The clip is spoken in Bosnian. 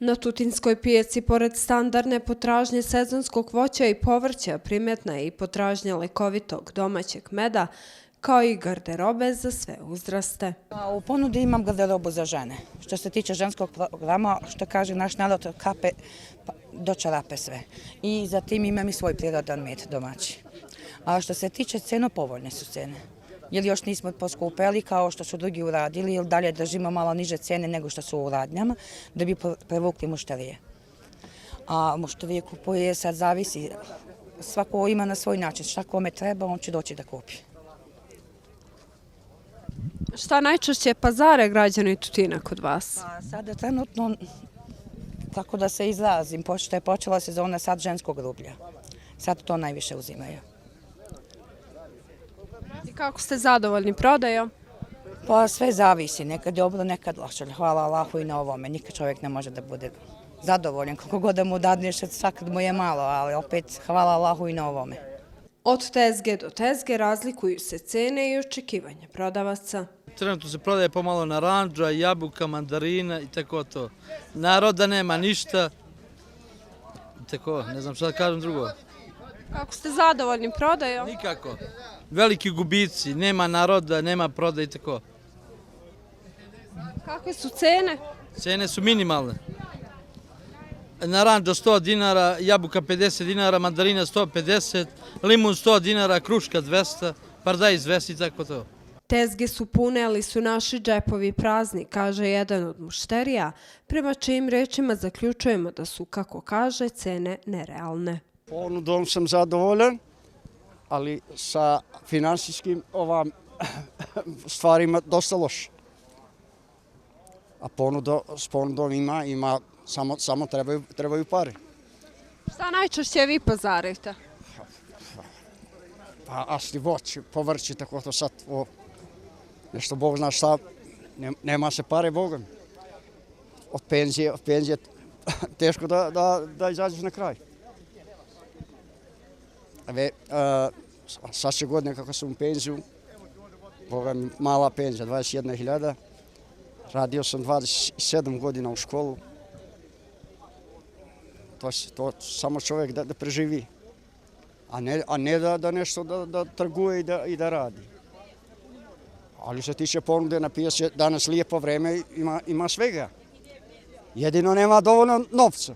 Na tutinskoj pijaci, pored standardne potražnje sezonskog voća i povrća, primjetna je i potražnja lekovitog domaćeg meda, kao i garderobe za sve uzraste. U ponudi imam garderobu za žene. Što se tiče ženskog programa, što kaže naš narod, od kape do čarape sve. I zatim imam i svoj prirodan med domaći. A što se tiče cena, povoljne su cene. Jer još nismo poskupeli kao što su drugi uradili, ili dalje držimo malo niže cene nego što su u radnjama, da bi prevukli mušterije. A mušterije kupuje, sad zavisi, svako ima na svoj način, šta kome treba, on će doći da kupi. Šta najčešće pazare građani Tutina kod vas? Sada trenutno, kako da se izrazim, pošto je počela sezona sad ženskog rublja. Sad to najviše uzimaju. I kako ste zadovoljni prodajom? Pa sve zavisi, nekad je dobro, nekad loše. Hvala Allahu i na ovome, nikad čovjek ne može da bude zadovoljan. Koliko god da mu dadneš, sad mu je malo, ali opet hvala Allahu i na ovome. Od tezge do tezge razlikuju se cene i očekivanja prodavaca. Trenutno se prodaje pomalo naranđa, jabuka, mandarina i tako to. Naroda nema ništa. Tako, ne znam šta da kažem drugo. Kako ste zadovoljni prodajom? Nikako. Veliki gubici, nema naroda, nema prodaje i tako. Kakve su cene? Cene su minimalne. Naranđa 100 dinara, jabuka 50 dinara, mandarina 150, limun 100 dinara, kruška 200, paradajz 200 i tako to. Tezge su pune, ali su naši džepovi prazni, kaže jedan od mušterija, prema čijim rečima zaključujemo da su, kako kaže, cene nerealne. Ponudom sam zadovoljan, ali sa finansijskim stvarima dosta loše. A s ponudom ima, samo trebaju pare. Šta najčešće vi pazarite? Pa asli voć, povrći, tako to sad, nešto Bog zna šta, nema se pare Bogom. Od penzije teško da izađeš na kraj. Sad će godine kako sam u penziju, Boga mi mala penzija, 21.000. Radio sam 27 godina u školu. To samo čovjek da preživi, a ne da nešto da trguje i da radi. Ali što se tiče ponude na pijaci, danas lijepo vreme ima svega. Jedino nema dovoljno novca.